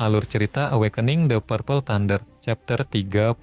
Alur cerita Awakening the Purple Thunder, chapter 32-33.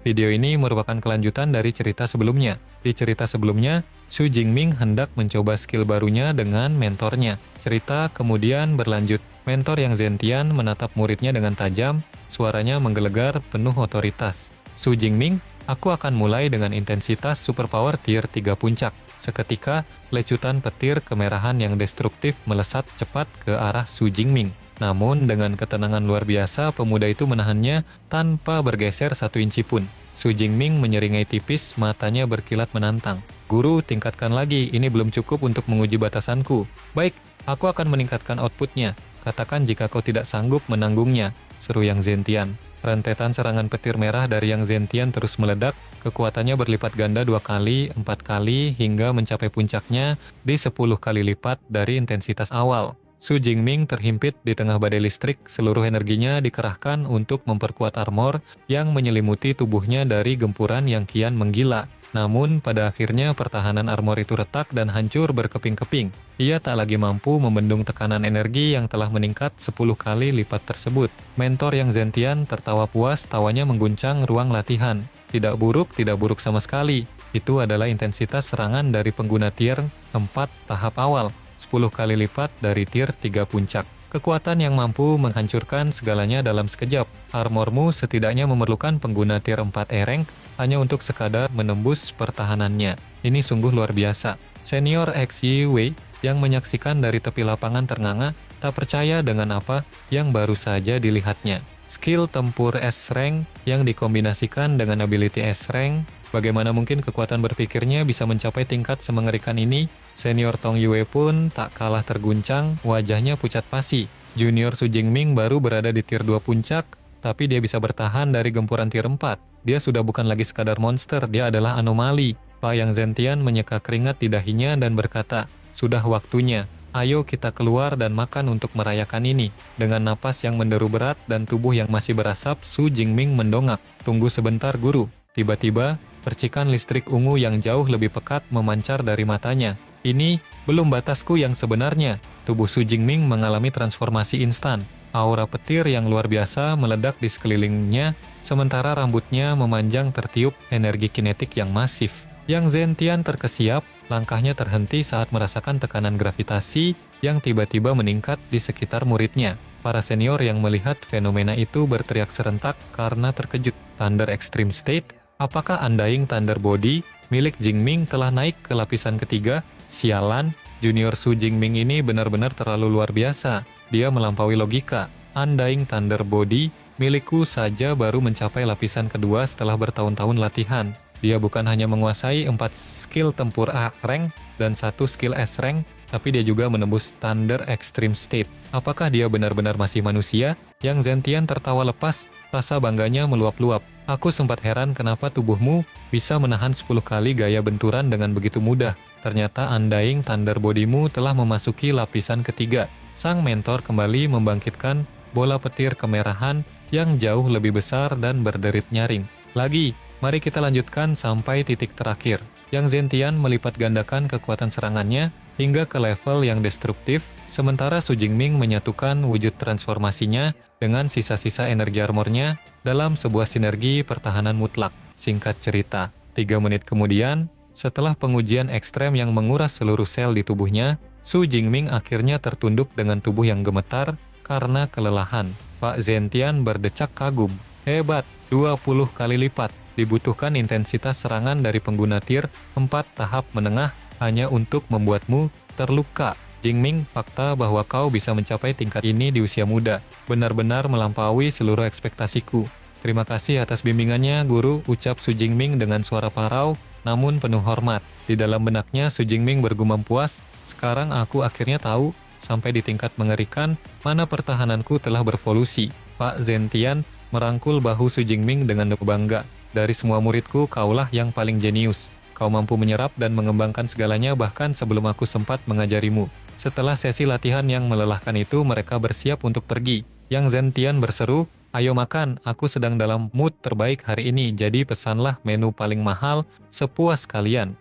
Video ini merupakan kelanjutan dari cerita sebelumnya. Di cerita sebelumnya, Su Jingming hendak mencoba skill barunya dengan mentornya. Cerita kemudian berlanjut. Mentor yang Zentian menatap muridnya dengan tajam, suaranya menggelegar penuh otoritas. Su Jingming, aku akan mulai dengan intensitas superpower tier 3 puncak. Seketika, lecutan petir kemerahan yang destruktif melesat cepat ke arah Su Jingming. Namun dengan ketenangan luar biasa, pemuda itu menahannya tanpa bergeser 1 inci pun. Su Jingming menyeringai tipis, matanya berkilat menantang. Guru, tingkatkan lagi, ini belum cukup untuk menguji batasanku. Baik, aku akan meningkatkan outputnya. Katakan jika kau tidak sanggup menanggungnya, seru Yang Zentian. Rentetan serangan petir merah dari Yang Zentian terus meledak, kekuatannya berlipat ganda 2 kali, 4 kali, hingga mencapai puncaknya di 10 kali lipat dari intensitas awal. Su Jingming terhimpit di tengah badai listrik, seluruh energinya dikerahkan untuk memperkuat armor yang menyelimuti tubuhnya dari gempuran yang kian menggila. Namun, pada akhirnya pertahanan armor itu retak dan hancur berkeping-keping. Ia tak lagi mampu membendung tekanan energi yang telah meningkat 10 kali lipat tersebut. Mentor Yang Zentian tertawa puas, tawanya mengguncang ruang latihan. Tidak buruk sama sekali. Itu adalah intensitas serangan dari pengguna tier 4 tahap awal. 10 kali lipat dari tier 3 puncak. Kekuatan yang mampu menghancurkan segalanya dalam sekejap. Armormu setidaknya memerlukan pengguna tier 4 E-rank hanya untuk sekadar menembus pertahanannya. Ini sungguh luar biasa. Senior Xi Wei yang menyaksikan dari tepi lapangan ternganga, tak percaya dengan apa yang baru saja dilihatnya. Skill tempur S-rank yang dikombinasikan dengan ability S-rank, bagaimana mungkin kekuatan berpikirnya bisa mencapai tingkat semengerikan ini? Senior Tong Yue pun tak kalah terguncang, wajahnya pucat pasi. Junior Su Jingming baru berada di tier 2 puncak, tapi dia bisa bertahan dari gempuran tier 4. Dia sudah bukan lagi sekadar monster, dia adalah anomali. Pak Yang Zentian menyeka keringat di dahinya dan berkata, sudah waktunya. Ayo kita keluar dan makan untuk merayakan ini. Dengan napas yang menderu berat dan tubuh yang masih berasap, Su Jingming mendongak. Tunggu sebentar guru. Tiba-tiba, percikan listrik ungu yang jauh lebih pekat memancar dari matanya. Ini belum batasku yang sebenarnya. Tubuh Su Jingming mengalami transformasi instan. Aura petir yang luar biasa meledak di sekelilingnya, sementara rambutnya memanjang tertiup energi kinetik yang masif. Yang Zentian terkesiap, langkahnya terhenti saat merasakan tekanan gravitasi yang tiba-tiba meningkat di sekitar muridnya. Para senior yang melihat fenomena itu berteriak serentak karena terkejut. Thunder Extreme State? Apakah Undying Thunder Body milik Jingming telah naik ke lapisan ketiga? Sialan, Junior Su Jingming ini benar-benar terlalu luar biasa. Dia melampaui logika. Undying Thunder Body milikku saja baru mencapai lapisan kedua setelah bertahun-tahun latihan. Dia bukan hanya menguasai 4 skill tempur A-rank dan 1 skill S-rank, tapi dia juga menembus Thunder Extreme State. Apakah dia benar-benar masih manusia? Yang Zentian tertawa lepas, rasa bangganya meluap-luap. Aku sempat heran kenapa tubuhmu bisa menahan 10 kali gaya benturan dengan begitu mudah. Ternyata Undying Thunder Body-mu telah memasuki lapisan ketiga. Sang mentor kembali membangkitkan bola petir kemerahan yang jauh lebih besar dan berderit nyaring. Lagi, mari kita lanjutkan sampai titik terakhir. Yang Zentian melipat gandakan kekuatan serangannya hingga ke level yang destruktif, sementara Su Jingming menyatukan wujud transformasinya dengan sisa-sisa energi armornya dalam sebuah sinergi pertahanan mutlak. Singkat cerita, 3 menit kemudian, setelah pengujian ekstrem yang menguras seluruh sel di tubuhnya, Su Jingming akhirnya tertunduk dengan tubuh yang gemetar karena kelelahan. Pak Zentian berdecak kagum. Hebat, 20 kali lipat. Dibutuhkan intensitas serangan dari pengguna tier 4 tahap menengah hanya untuk membuatmu terluka. Jingming, fakta bahwa kau bisa mencapai tingkat ini di usia muda benar-benar melampaui seluruh ekspektasiku. Terima kasih atas bimbingannya, guru, ucap Su Jingming dengan suara parau namun penuh hormat. Di dalam benaknya Su Jingming bergumam puas, sekarang aku akhirnya tahu sampai di tingkat mengerikan mana pertahananku telah bervolusi. Pak Zentian merangkul bahu Su Jingming dengan bangga. Dari semua muridku, kaulah yang paling jenius. Kau mampu menyerap dan mengembangkan segalanya bahkan sebelum aku sempat mengajarimu. Setelah sesi latihan yang melelahkan itu, mereka bersiap untuk pergi. Yang Zentian berseru, ayo makan, aku sedang dalam mood terbaik hari ini, jadi pesanlah menu paling mahal sepuas kalian.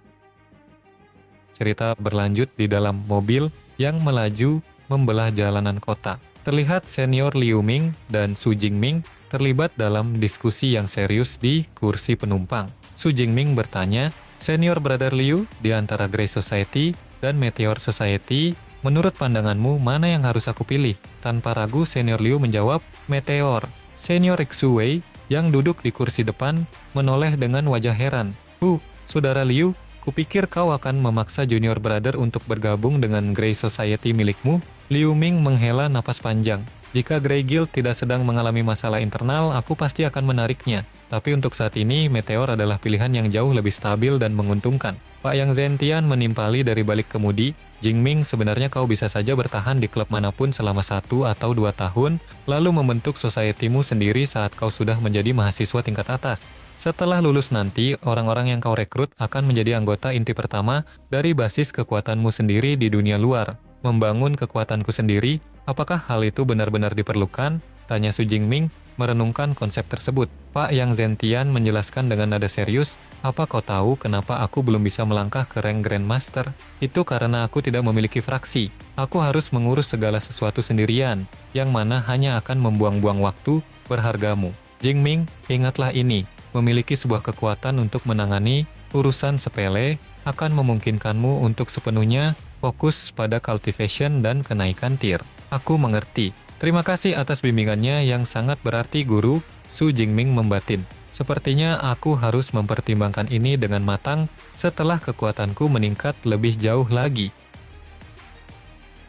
Cerita berlanjut di dalam mobil yang melaju membelah jalanan kota. Terlihat senior Liu Ming dan Su Jingming terlibat dalam diskusi yang serius di kursi penumpang. Su Jingming bertanya, "Senior Brother Liu, di antara Grey Society dan Meteor Society, menurut pandanganmu mana yang harus aku pilih?" Tanpa ragu senior Liu menjawab, "Meteor." Senior Xu yang duduk di kursi depan menoleh dengan wajah heran. Saudara Liu, kupikir kau akan memaksa junior brother untuk bergabung dengan Grey Society milikmu." Liu Ming menghela napas panjang. "Jika Grey Guild tidak sedang mengalami masalah internal, aku pasti akan menariknya. Tapi untuk saat ini, Meteor adalah pilihan yang jauh lebih stabil dan menguntungkan." Pak Yang Zentian menimpali dari balik kemudi, "Jingming, sebenarnya kau bisa saja bertahan di klub manapun selama 1 atau 2 tahun, lalu membentuk society-mu sendiri saat kau sudah menjadi mahasiswa tingkat atas. Setelah lulus nanti, orang-orang yang kau rekrut akan menjadi anggota inti pertama dari basis kekuatanmu sendiri di dunia luar. Membangun kekuatanku sendiri, apakah hal itu benar-benar diperlukan?" tanya Su Jingming, merenungkan konsep tersebut. Pak Yang Zentian menjelaskan dengan nada serius, "Apa kau tahu kenapa aku belum bisa melangkah ke rank Grandmaster? Itu karena aku tidak memiliki fraksi. Aku harus mengurus segala sesuatu sendirian, yang mana hanya akan membuang-buang waktu berhargamu. Jingming, ingatlah ini. Memiliki sebuah kekuatan untuk menangani urusan sepele akan memungkinkanmu untuk sepenuhnya fokus pada cultivation dan kenaikan tier." "Aku mengerti. Terima kasih atas bimbingannya yang sangat berarti, Guru." Su Jingming membatin. "Sepertinya aku harus mempertimbangkan ini dengan matang setelah kekuatanku meningkat lebih jauh lagi."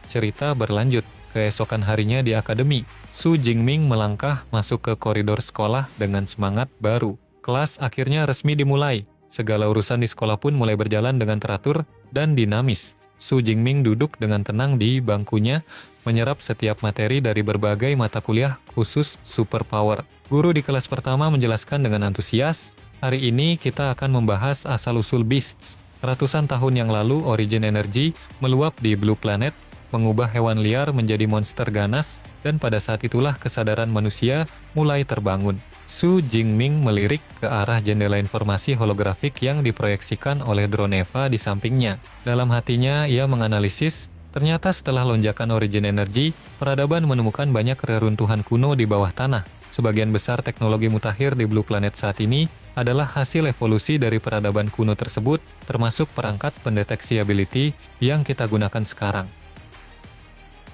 Cerita berlanjut. Keesokan harinya di akademi, Su Jingming melangkah masuk ke koridor sekolah dengan semangat baru. Kelas akhirnya resmi dimulai. Segala urusan di sekolah pun mulai berjalan dengan teratur dan dinamis. Su Jingming duduk dengan tenang di bangkunya, menyerap setiap materi dari berbagai mata kuliah khusus superpower. Guru di kelas pertama menjelaskan dengan antusias, "Hari ini kita akan membahas asal-usul Beasts. Ratusan tahun yang lalu, Origin Energy meluap di Blue Planet, mengubah hewan liar menjadi monster ganas, dan pada saat itulah kesadaran manusia mulai terbangun." Su Jingming melirik ke arah jendela informasi holografik yang diproyeksikan oleh drone Eva di sampingnya. Dalam hatinya, ia menganalisis, ternyata setelah lonjakan Origin Energy, peradaban menemukan banyak reruntuhan kuno di bawah tanah. Sebagian besar teknologi mutakhir di Blue Planet saat ini adalah hasil evolusi dari peradaban kuno tersebut, termasuk perangkat pendeteksi ability yang kita gunakan sekarang.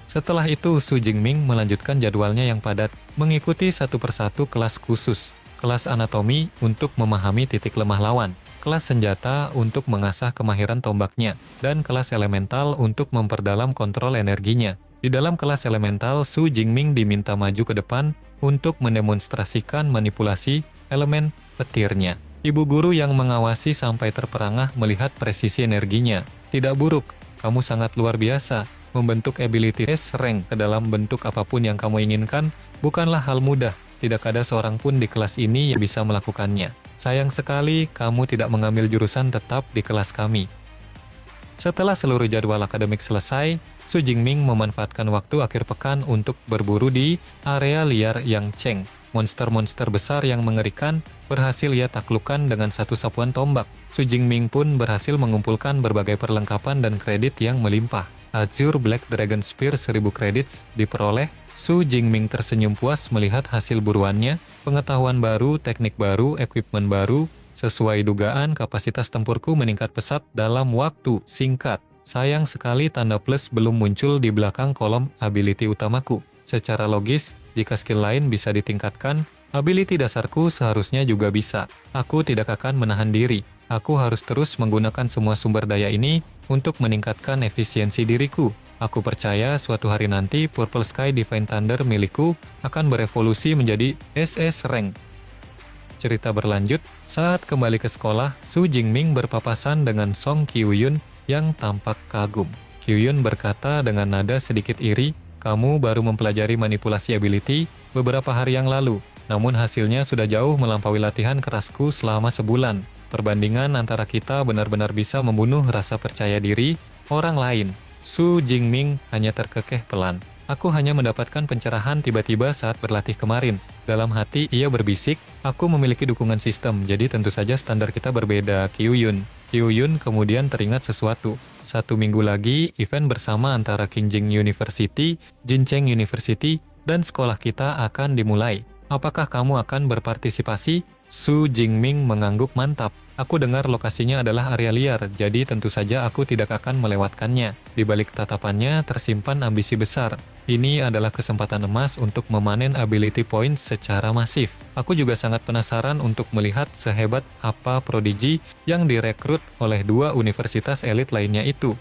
Setelah itu, Su Jingming melanjutkan jadwalnya yang padat, mengikuti satu persatu kelas khusus, kelas anatomi untuk memahami titik lemah lawan, kelas senjata untuk mengasah kemahiran tombaknya, dan kelas elemental untuk memperdalam kontrol energinya. Di dalam kelas elemental, Su Jingming diminta maju ke depan untuk mendemonstrasikan manipulasi elemen petirnya. Ibu guru yang mengawasi sampai terperangah melihat presisi energinya. "Tidak buruk, kamu sangat luar biasa. Membentuk ability S rank ke dalam bentuk apapun yang kamu inginkan bukanlah hal mudah. Tidak ada seorang pun di kelas ini yang bisa melakukannya. Sayang sekali kamu tidak mengambil jurusan tetap di kelas kami." Setelah seluruh jadwal akademik selesai, Su Jingming memanfaatkan waktu akhir pekan untuk berburu di area liar Yang Cheng. Monster-monster besar yang mengerikan berhasil ia taklukkan dengan satu sapuan tombak. Su Jingming pun berhasil mengumpulkan berbagai perlengkapan dan kredit yang melimpah. Azure Black Dragon Spear 1000 credits diperoleh. Su Jingming tersenyum puas melihat hasil buruannya, pengetahuan baru, teknik baru, equipment baru. Sesuai dugaan, kapasitas tempurku meningkat pesat dalam waktu singkat. Sayang sekali tanda plus belum muncul di belakang kolom ability utamaku. Secara logis, jika skill lain bisa ditingkatkan, ability dasarku seharusnya juga bisa. Aku tidak akan menahan diri. Aku harus terus menggunakan semua sumber daya ini untuk meningkatkan efisiensi diriku. Aku percaya suatu hari nanti Purple Sky Divine Thunder milikku akan berevolusi menjadi SS rank. Cerita berlanjut, saat kembali ke sekolah, Su Jingming berpapasan dengan Song Kyuyun yang tampak kagum. Kyuyun berkata dengan nada sedikit iri, "Kamu baru mempelajari manipulasi ability beberapa hari yang lalu, namun hasilnya sudah jauh melampaui latihan kerasku selama sebulan. Perbandingan antara kita benar-benar bisa membunuh rasa percaya diri orang lain." Su Jingming hanya terkekeh pelan. "Aku hanya mendapatkan pencerahan tiba-tiba saat berlatih kemarin." Dalam hati ia berbisik, "Aku memiliki dukungan sistem, jadi tentu saja standar kita berbeda, Kyuyun." Kyuyun kemudian teringat sesuatu. 1 minggu lagi, event bersama antara Qingjing University, Jincheng University, dan sekolah kita akan dimulai. Apakah kamu akan berpartisipasi? Su Jingming mengangguk mantap. Aku dengar lokasinya adalah area liar, jadi tentu saja aku tidak akan melewatkannya. Di balik tatapannya tersimpan ambisi besar. Ini adalah kesempatan emas untuk memanen ability points secara masif. Aku juga sangat penasaran untuk melihat sehebat apa Prodigy yang direkrut oleh 2 universitas elit lainnya itu.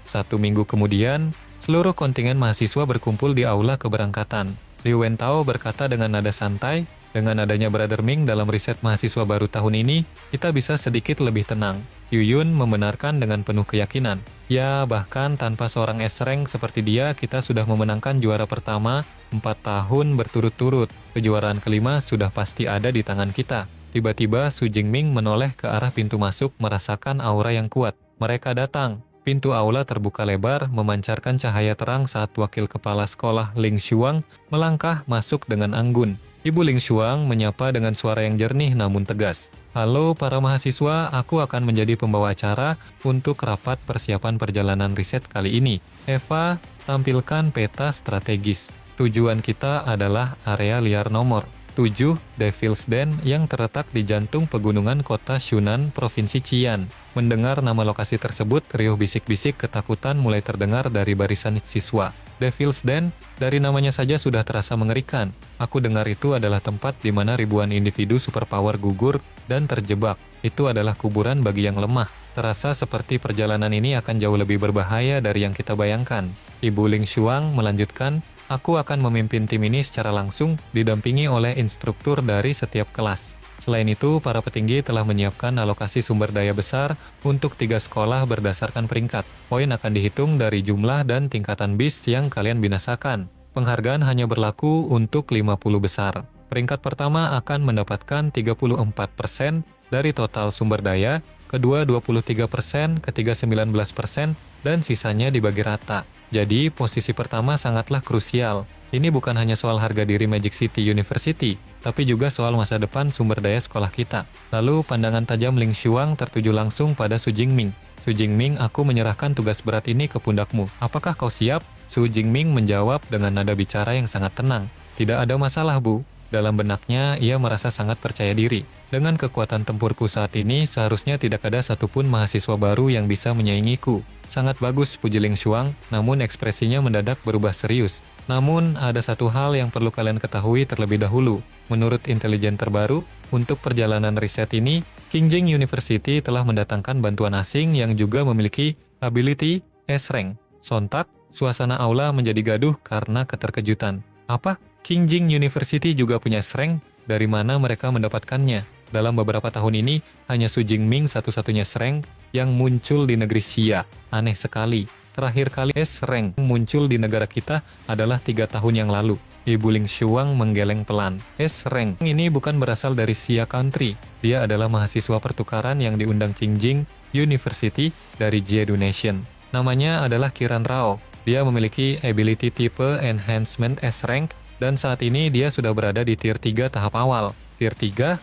1 minggu kemudian, seluruh kontingen mahasiswa berkumpul di aula keberangkatan. Liu Wentao berkata dengan nada santai, dengan adanya Brother Ming dalam riset mahasiswa baru tahun ini, kita bisa sedikit lebih tenang. Yuyun membenarkan dengan penuh keyakinan. Ya, bahkan tanpa seorang S-Rank seperti dia, kita sudah memenangkan juara pertama 4 tahun berturut-turut. Kejuaraan kelima sudah pasti ada di tangan kita. Tiba-tiba Su Jingming menoleh ke arah pintu masuk merasakan aura yang kuat. Mereka datang. Pintu aula terbuka lebar, memancarkan cahaya terang saat wakil kepala sekolah Ling Xuang melangkah masuk dengan anggun. Ibu Ling Xuang menyapa dengan suara yang jernih namun tegas. Halo para mahasiswa, aku akan menjadi pembawa acara untuk rapat persiapan perjalanan riset kali ini. Eva, tampilkan peta strategis. Tujuan kita adalah area liar nomor 7, Devil's Den yang terletak di jantung pegunungan kota Shunan, Provinsi Qian. Mendengar nama lokasi tersebut, riuh bisik-bisik ketakutan mulai terdengar dari barisan siswa. Devil's Den, dari namanya saja sudah terasa mengerikan. Aku dengar itu adalah tempat di mana ribuan individu superpower gugur dan terjebak. Itu adalah kuburan bagi yang lemah. Terasa seperti perjalanan ini akan jauh lebih berbahaya dari yang kita bayangkan. Ibu Ling Xuang melanjutkan, aku akan memimpin tim ini secara langsung, didampingi oleh instruktur dari setiap kelas. Selain itu, para petinggi telah menyiapkan alokasi sumber daya besar untuk 3 sekolah berdasarkan peringkat. Poin akan dihitung dari jumlah dan tingkatan beast yang kalian binasakan. Penghargaan hanya berlaku untuk 50 besar. Peringkat pertama akan mendapatkan 34% dari total sumber daya, kedua 23%, ketiga 19%, dan sisanya dibagi rata. Jadi, posisi pertama sangatlah krusial. Ini bukan hanya soal harga diri Magic City University, tapi juga soal masa depan sumber daya sekolah kita. Lalu, pandangan tajam Ling Xuang tertuju langsung pada Su Jingming. Su Jingming, aku menyerahkan tugas berat ini ke pundakmu. Apakah kau siap? Su Jingming menjawab dengan nada bicara yang sangat tenang. Tidak ada masalah, Bu. Dalam benaknya, ia merasa sangat percaya diri. Dengan kekuatan tempurku saat ini, seharusnya tidak ada satupun mahasiswa baru yang bisa menyaingiku. Sangat bagus, puji Ling Xuang, namun ekspresinya mendadak berubah serius. Namun, ada satu hal yang perlu kalian ketahui terlebih dahulu. Menurut intelijen terbaru, untuk perjalanan riset ini, Qingjing University telah mendatangkan bantuan asing yang juga memiliki ability S-Rank. Sontak, suasana aula menjadi gaduh karena keterkejutan. Apa? Qingjing University juga punya S-Rank? Dari mana mereka mendapatkannya? Dalam beberapa tahun ini, hanya Su Jingming satu-satunya S-Rank yang muncul di negeri Xia. Aneh sekali. Terakhir kali S-Rank muncul di negara kita adalah 3 tahun yang lalu. Ibu Ling Xuang menggeleng pelan. S-Rank ini bukan berasal dari Xia Country. Dia adalah mahasiswa pertukaran yang diundang Qingjing University dari Jeju Nation. Namanya adalah Qiran Rao. Dia memiliki ability tipe Enhancement S-Rank dan saat ini dia sudah berada di tier 3 tahap awal. Tier 3?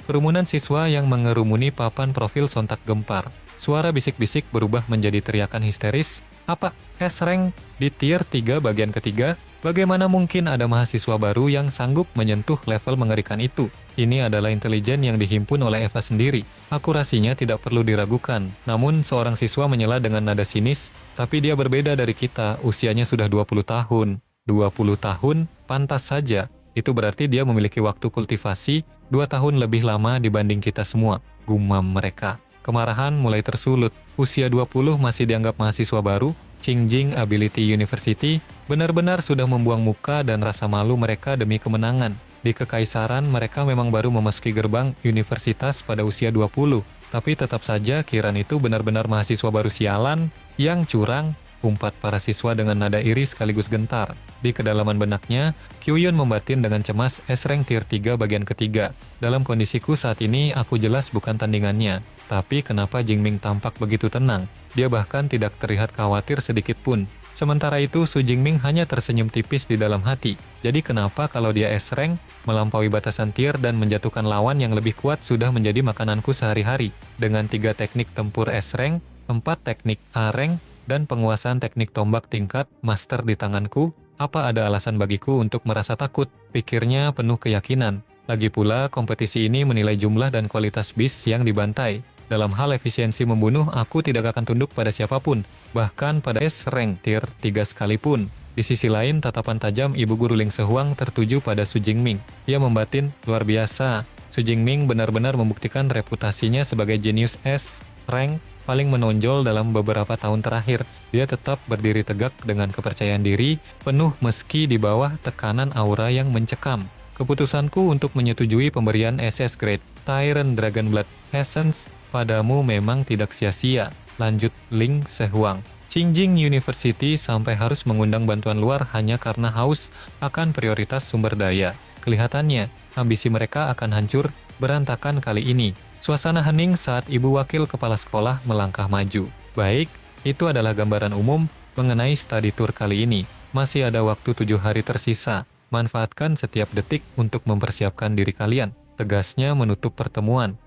Kerumunan siswa yang mengerumuni papan profil sontak gempar. Suara bisik-bisik berubah menjadi teriakan histeris. Apa? S-Rank di tier 3 bagian ketiga? Bagaimana mungkin ada mahasiswa baru yang sanggup menyentuh level mengerikan itu? Ini adalah intelijen yang dihimpun oleh Eva sendiri. Akurasinya tidak perlu diragukan. Namun seorang siswa menyela dengan nada sinis, tapi dia berbeda dari kita, usianya sudah 20 tahun. 20 tahun? Pantas saja. Itu berarti dia memiliki waktu kultivasi 2 tahun lebih lama dibanding kita semua. Gumam mereka. Kemarahan mulai tersulut. Usia 20 masih dianggap mahasiswa baru. Qingjing Ability University benar-benar sudah membuang muka dan rasa malu mereka demi kemenangan. Di Kekaisaran mereka memang baru memasuki gerbang universitas pada usia 20. Tapi tetap saja Qiran itu benar-benar mahasiswa baru sialan yang curang. Umpat para siswa dengan nada iri sekaligus gentar. Di kedalaman benaknya, Kyuyun membatin dengan cemas S-Rank tier 3 bagian ketiga. Dalam kondisiku saat ini, aku jelas bukan tandingannya. Tapi kenapa Jingming tampak begitu tenang? Dia bahkan tidak terlihat khawatir sedikit pun. Sementara itu, Su Jingming hanya tersenyum tipis di dalam hati. Jadi kenapa kalau dia S-Rank, melampaui batasan tier dan menjatuhkan lawan yang lebih kuat sudah menjadi makananku sehari-hari. Dengan 3 teknik tempur S-Rank, 4 teknik A-Rank, dan penguasaan teknik tombak tingkat Master di tanganku, apa ada alasan bagiku untuk merasa takut? Pikirnya penuh keyakinan. Lagi pula, kompetisi ini menilai jumlah dan kualitas beast yang dibantai. Dalam hal efisiensi membunuh, aku tidak akan tunduk pada siapapun, bahkan pada S-Rank tier 3 sekalipun. Di sisi lain, tatapan tajam Ibu Guru Ling Sehuang tertuju pada Su Jingming. Dia membatin, luar biasa. Su Jingming benar-benar membuktikan reputasinya sebagai jenius S-Rank paling menonjol dalam beberapa tahun terakhir. Dia tetap berdiri tegak dengan kepercayaan diri, penuh meski di bawah tekanan aura yang mencekam. Keputusanku untuk menyetujui pemberian SS Grade Tyrant Dragonblood Essence padamu memang tidak sia-sia, lanjut Ling Sehuang. Qingjing University sampai harus mengundang bantuan luar hanya karena haus akan prioritas sumber daya. Kelihatannya, ambisi mereka akan hancur berantakan kali ini. Suasana hening saat Ibu Wakil Kepala Sekolah melangkah maju. Baik, itu adalah gambaran umum mengenai study tour kali ini. Masih ada waktu 7 hari tersisa. Manfaatkan setiap detik untuk mempersiapkan diri kalian. Tegasnya menutup pertemuan.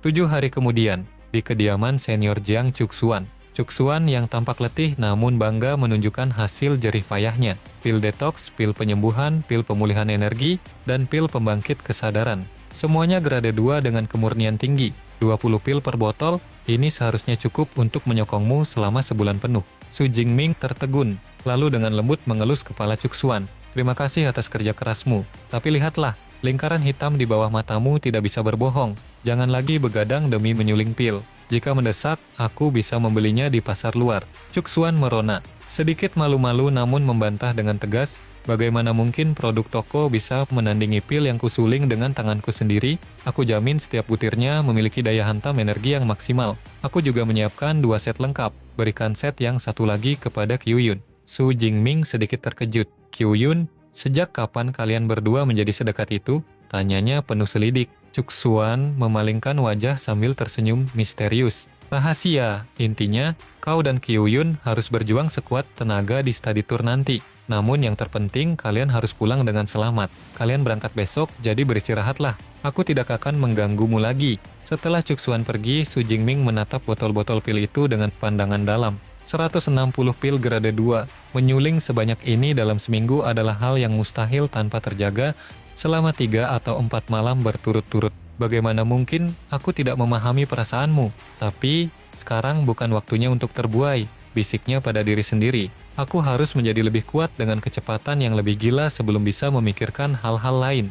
7 hari kemudian, di kediaman senior Jiang Cuxuan. Cuxuan yang tampak letih namun bangga menunjukkan hasil jerih payahnya. Pil detox, pil penyembuhan, pil pemulihan energi, dan pil pembangkit kesadaran. Semuanya grade 2 dengan kemurnian tinggi. 20 pil per botol, ini seharusnya cukup untuk menyokongmu selama sebulan penuh. Su Jingming tertegun, lalu dengan lembut mengelus kepala Cuxuan. Terima kasih atas kerja kerasmu, tapi lihatlah, lingkaran hitam di bawah matamu tidak bisa berbohong. Jangan lagi begadang demi menyuling pil. Jika mendesak, aku bisa membelinya di pasar luar. Cuxuan merona. Sedikit malu-malu namun membantah dengan tegas, bagaimana mungkin produk toko bisa menandingi pil yang kusuling dengan tanganku sendiri? Aku jamin setiap butirnya memiliki daya hantam energi yang maksimal. Aku juga menyiapkan 2 set lengkap. Berikan set yang satu lagi kepada Qiuyun. Su Jingming sedikit terkejut. Qiuyun, sejak kapan kalian berdua menjadi sedekat itu? Tanyanya penuh selidik. Cuxuan memalingkan wajah sambil tersenyum misterius. Rahasia, intinya, kau dan Qiuyun harus berjuang sekuat tenaga di study tour nanti. Namun yang terpenting, kalian harus pulang dengan selamat. Kalian berangkat besok, jadi beristirahatlah. Aku tidak akan mengganggumu lagi. Setelah Cuxuan pergi, Su Jingming menatap botol-botol pil itu dengan pandangan dalam. 160 pil grade 2. Menyuling sebanyak ini dalam seminggu adalah hal yang mustahil tanpa terjaga selama 3 atau 4 malam berturut-turut. Bagaimana mungkin aku tidak memahami perasaanmu? Tapi, sekarang bukan waktunya untuk terbuai, bisiknya pada diri sendiri. Aku harus menjadi lebih kuat dengan kecepatan yang lebih gila sebelum bisa memikirkan hal-hal lain.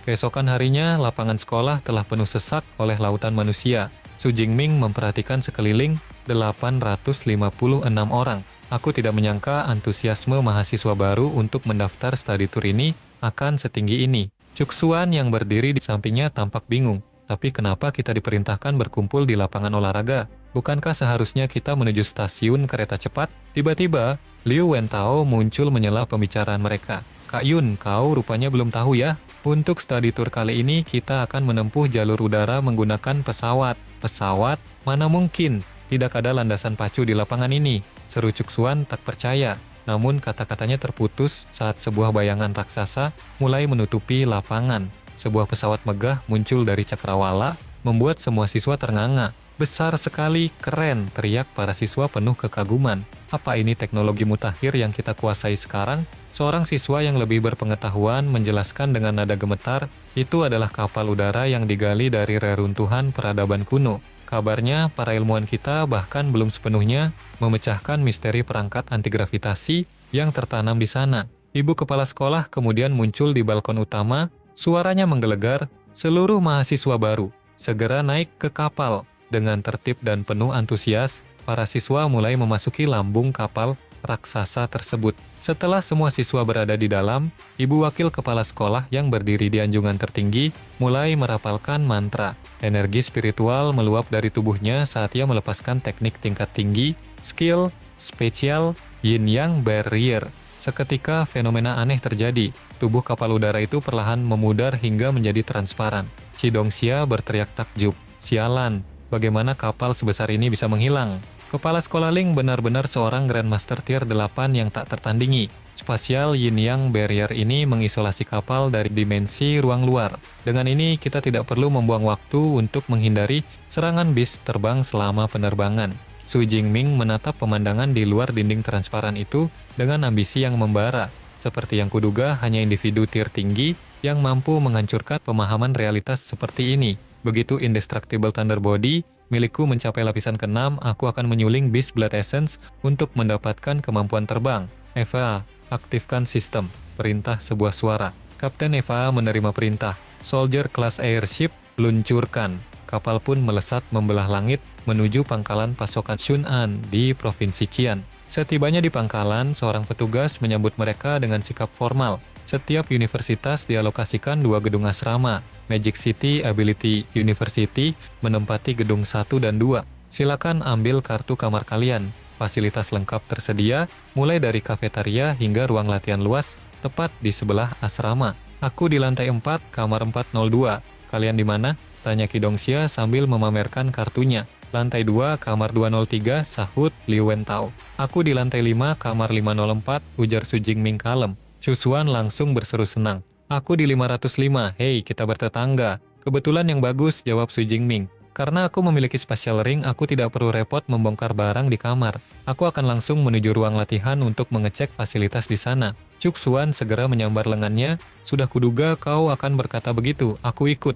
Keesokan harinya, lapangan sekolah telah penuh sesak oleh lautan manusia. Su Jingming memperhatikan sekeliling, 856 orang. Aku tidak menyangka antusiasme mahasiswa baru untuk mendaftar study tour ini akan setinggi ini. Cuxuan yang berdiri di sampingnya tampak bingung. Tapi kenapa kita diperintahkan berkumpul di lapangan olahraga? Bukankah seharusnya kita menuju stasiun kereta cepat? Tiba-tiba, Liu Wentao muncul menyela pembicaraan mereka. Kak Yun, kau rupanya belum tahu ya? Untuk study tour kali ini kita akan menempuh jalur udara menggunakan pesawat. Pesawat? Mana mungkin? Tidak ada landasan pacu di lapangan ini. Seru Cuxuan tak percaya. Namun kata-katanya terputus saat sebuah bayangan raksasa mulai menutupi lapangan. Sebuah pesawat megah muncul dari cakrawala, membuat semua siswa ternganga. Besar sekali, keren, teriak para siswa penuh kekaguman. Apa ini teknologi mutakhir yang kita kuasai sekarang? Seorang siswa yang lebih berpengetahuan menjelaskan dengan nada gemetar, itu adalah kapal udara yang digali dari reruntuhan peradaban kuno. Kabarnya, para ilmuwan kita bahkan belum sepenuhnya memecahkan misteri perangkat antigravitasi yang tertanam di sana. Ibu kepala sekolah kemudian muncul di balkon utama, suaranya menggelegar, seluruh mahasiswa baru segera naik ke kapal. Dengan tertib dan penuh antusias, para siswa mulai memasuki lambung kapal raksasa tersebut. Setelah semua siswa berada di dalam, Ibu Wakil Kepala Sekolah yang berdiri di anjungan tertinggi mulai merapalkan mantra. Energi spiritual meluap dari tubuhnya saat ia melepaskan teknik tingkat tinggi, skill, spesial, Yin Yang Barrier. Seketika fenomena aneh terjadi. Tubuh kapal udara itu perlahan memudar hingga menjadi transparan. Qidongxia berteriak takjub. Sialan, bagaimana kapal sebesar ini bisa menghilang? Kepala sekolah Ling benar-benar seorang Grandmaster Tier 8 yang tak tertandingi. Spasial Yin-Yang Barrier ini mengisolasi kapal dari dimensi ruang luar. Dengan ini, kita tidak perlu membuang waktu untuk menghindari serangan bis terbang selama penerbangan. Su Jingming menatap pemandangan di luar dinding transparan itu dengan ambisi yang membara. Seperti yang kuduga, hanya individu tier tinggi yang mampu menghancurkan pemahaman realitas seperti ini. Begitu Indestructible Thunder Body milikku mencapai lapisan ke-6, aku akan menyuling Beast Blood Essence untuk mendapatkan kemampuan terbang. Eva, aktifkan sistem. Perintah sebuah suara. Kapten Eva menerima perintah. Soldier Class Airship, luncurkan. Kapal pun melesat membelah langit menuju pangkalan pasokan Shun'an di Provinsi Qian. Setibanya di pangkalan, seorang petugas menyambut mereka dengan sikap formal. Setiap universitas dialokasikan 2 gedung asrama. Magic City Ability University menempati gedung 1 dan 2. Silakan ambil kartu kamar kalian. Fasilitas lengkap tersedia, mulai dari kafetaria hingga ruang latihan luas, tepat di sebelah asrama. Aku di lantai 4, kamar 402. Kalian di mana? Tanya Kidongxia sambil memamerkan kartunya. Lantai 2, kamar 203, sahut Liu Wentao. Aku di lantai 5, kamar 504, ujar Su Jingming kalem. Chu Xuan langsung berseru senang. Aku di 505, hei kita bertetangga. Kebetulan yang bagus, jawab Su Jingming. Karena aku memiliki spatial ring, aku tidak perlu repot membongkar barang di kamar. Aku akan langsung menuju ruang latihan untuk mengecek fasilitas di sana. Chu Xuan segera menyambar lengannya. Sudah kuduga kau akan berkata begitu, aku ikut.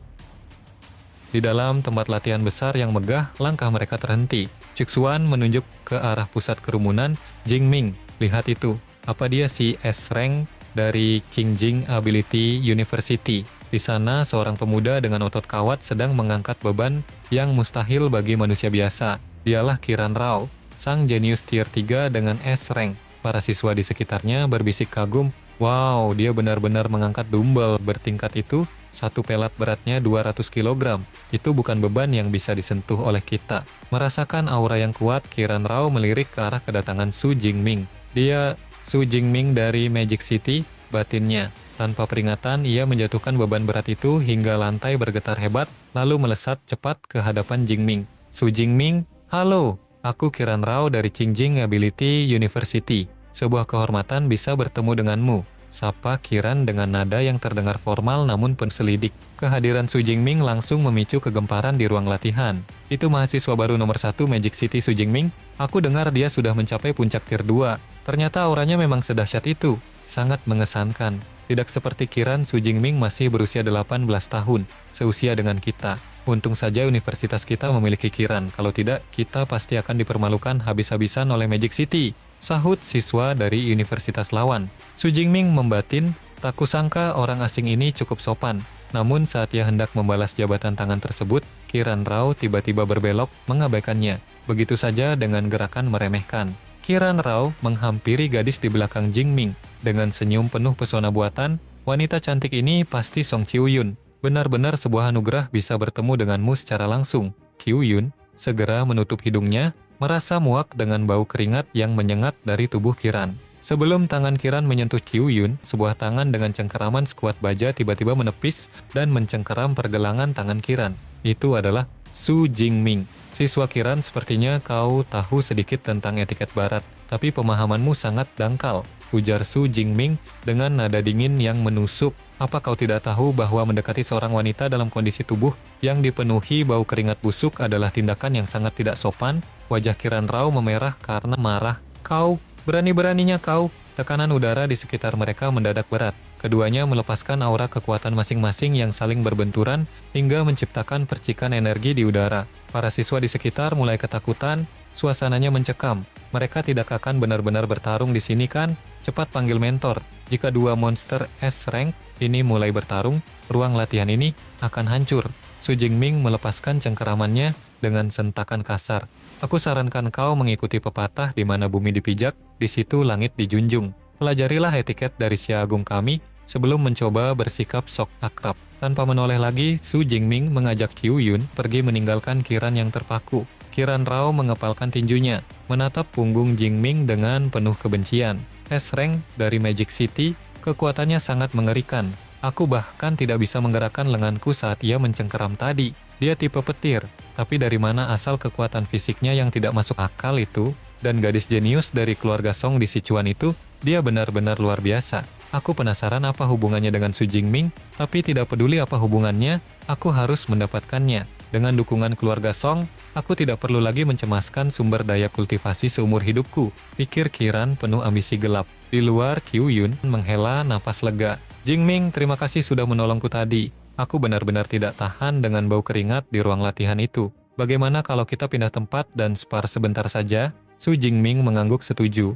Di dalam tempat latihan besar yang megah, langkah mereka terhenti. Chu Xuan menunjuk ke arah pusat kerumunan. Jingming, lihat itu. Apa dia si S-Rank dari Qingjing Ability University? Di sana, seorang pemuda dengan otot kawat sedang mengangkat beban yang mustahil bagi manusia biasa. Dialah Qiran Rao, sang jenius tier 3 dengan S-Rank. Para siswa di sekitarnya berbisik kagum. Wow, dia benar-benar mengangkat dumbbell bertingkat itu. Satu pelat beratnya 200 kg. Itu bukan beban yang bisa disentuh oleh kita. Merasakan aura yang kuat, Qiran Rao melirik ke arah kedatangan Su Jingming. Dia Su Jingming dari Magic City, batinnya. Tanpa peringatan, ia menjatuhkan beban berat itu hingga lantai bergetar hebat, lalu melesat cepat ke hadapan Jingming. Su Jingming, halo, aku Qiran Rao dari Qingjing Ability University. Sebuah kehormatan bisa bertemu denganmu. Sapa Qiran dengan nada yang terdengar formal namun penselidik. Kehadiran Su Jingming langsung memicu kegemparan di ruang latihan. Itu mahasiswa baru nomor 1 Magic City Su Jingming. Aku dengar dia sudah mencapai puncak tier 2. Ternyata auranya memang sedahsyat itu. Sangat mengesankan. Tidak seperti Qiran, Su Jingming masih berusia 18 tahun, seusia dengan kita. Untung saja universitas kita memiliki Qiran, kalau tidak kita pasti akan dipermalukan habis-habisan oleh Magic City. Sahut siswa dari universitas lawan. Su Jingming membatin, tak kusangka orang asing ini cukup sopan. Namun saat ia hendak membalas jabatan tangan tersebut, Qiran Rao tiba-tiba berbelok mengabaikannya. Begitu saja dengan gerakan meremehkan. Qiran Rao menghampiri gadis di belakang Jingming. Dengan senyum penuh pesona buatan, wanita cantik ini pasti Song Qiuyun. Benar-benar sebuah anugerah bisa bertemu denganmu secara langsung. Qiuyun segera menutup hidungnya, merasa muak dengan bau keringat yang menyengat dari tubuh Qiran. Sebelum tangan Qiran menyentuh Qiuyun, sebuah tangan dengan cengkeraman sekuat baja tiba-tiba menepis dan mencengkeram pergelangan tangan Qiran. Itu adalah Su Jingming. Siswa Qiran, sepertinya kau tahu sedikit tentang etiket barat, tapi pemahamanmu sangat dangkal, ujar Su Jingming dengan nada dingin yang menusuk. Apa kau tidak tahu bahwa mendekati seorang wanita dalam kondisi tubuh yang dipenuhi bau keringat busuk adalah tindakan yang sangat tidak sopan? Wajah Qiran Rao memerah karena marah. Kau, berani-beraninya kau. Tekanan udara di sekitar mereka mendadak berat. Keduanya melepaskan aura kekuatan masing-masing yang saling berbenturan hingga menciptakan percikan energi di udara. Para siswa di sekitar mulai ketakutan, suasananya mencekam. Mereka tidak akan benar-benar bertarung di sini kan? Cepat panggil mentor. Jika dua monster S-Rank ini mulai bertarung, ruang latihan ini akan hancur. Su Jingming melepaskan cengkeramannya dengan sentakan kasar. Aku sarankan kau mengikuti pepatah di mana bumi dipijak, di situ langit dijunjung. Pelajarilah etiket dari si agung kami sebelum mencoba bersikap sok akrab. Tanpa menoleh lagi, Su Jingming mengajak Qiuyun pergi meninggalkan Qiran yang terpaku. Qiran Rao mengepalkan tinjunya, menatap punggung Jingming dengan penuh kebencian. S-Rank dari Magic City, kekuatannya sangat mengerikan. Aku bahkan tidak bisa menggerakkan lenganku saat ia mencengkeram tadi. Dia tipe petir, tapi dari mana asal kekuatan fisiknya yang tidak masuk akal itu? Dan gadis jenius dari keluarga Song di Sichuan itu, dia benar-benar luar biasa. Aku penasaran apa hubungannya dengan Su Jingming, tapi tidak peduli apa hubungannya, aku harus mendapatkannya. Dengan dukungan keluarga Song, aku tidak perlu lagi mencemaskan sumber daya kultivasi seumur hidupku. Pikir Kiran penuh ambisi gelap. Di luar, Qiu Yun menghela napas lega. Jingming, terima kasih sudah menolongku tadi. Aku benar-benar tidak tahan dengan bau keringat di ruang latihan itu. Bagaimana kalau kita pindah tempat dan spar sebentar saja? Su Jingming mengangguk setuju.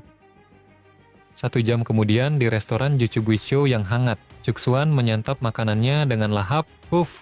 1 jam kemudian di restoran Juchu Guisho yang hangat, Cuksuan menyantap makanannya dengan lahap.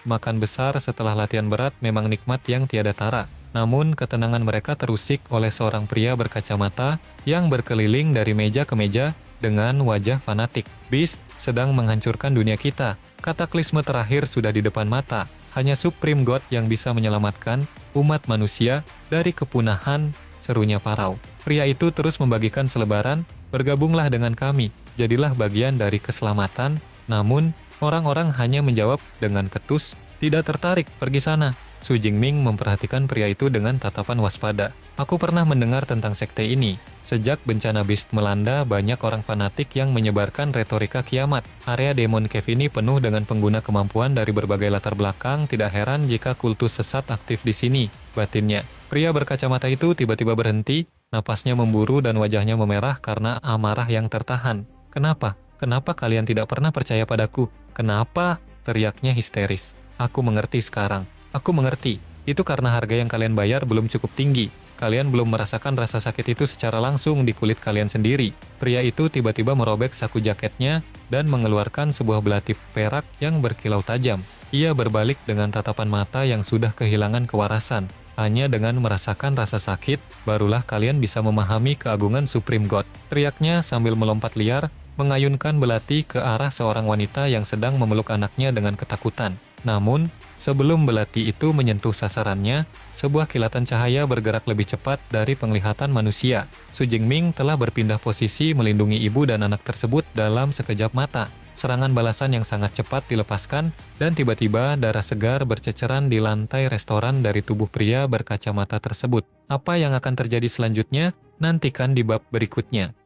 Makan besar setelah latihan berat memang nikmat yang tiada tara. Namun ketenangan mereka terusik oleh seorang pria berkacamata yang berkeliling dari meja ke meja dengan wajah fanatik. Beast sedang menghancurkan dunia kita. Kataklizme terakhir sudah di depan mata. Hanya Supreme God yang bisa menyelamatkan umat manusia dari kepunahan, serunya Parau. Pria itu terus membagikan selebaran, bergabunglah dengan kami, jadilah bagian dari keselamatan. Namun, orang-orang hanya menjawab dengan ketus, tidak tertarik, pergi sana. Su Jingming memperhatikan pria itu dengan tatapan waspada. Aku pernah mendengar tentang sekte ini. Sejak bencana Beast melanda, banyak orang fanatik yang menyebarkan retorika kiamat. Area Demon Cave ini penuh dengan pengguna kemampuan dari berbagai latar belakang, tidak heran jika kultus sesat aktif di sini, batinnya. Pria berkacamata itu tiba-tiba berhenti, napasnya memburu dan wajahnya memerah karena amarah yang tertahan. Kenapa? Kenapa kalian tidak pernah percaya padaku? Kenapa? Teriaknya histeris. Aku mengerti sekarang. Aku mengerti. Itu karena harga yang kalian bayar belum cukup tinggi. Kalian belum merasakan rasa sakit itu secara langsung di kulit kalian sendiri. Pria itu tiba-tiba merobek saku jaketnya dan mengeluarkan sebuah belati perak yang berkilau tajam. Ia berbalik dengan tatapan mata yang sudah kehilangan kewarasan. Hanya dengan merasakan rasa sakit, barulah kalian bisa memahami keagungan Supreme God. Teriaknya sambil melompat liar, mengayunkan belati ke arah seorang wanita yang sedang memeluk anaknya dengan ketakutan. Namun, sebelum belati itu menyentuh sasarannya, sebuah kilatan cahaya bergerak lebih cepat dari penglihatan manusia. Su Jingming telah berpindah posisi melindungi ibu dan anak tersebut dalam sekejap mata. Serangan balasan yang sangat cepat dilepaskan, dan tiba-tiba darah segar berceceran di lantai restoran dari tubuh pria berkacamata tersebut. Apa yang akan terjadi selanjutnya? Nantikan di bab berikutnya.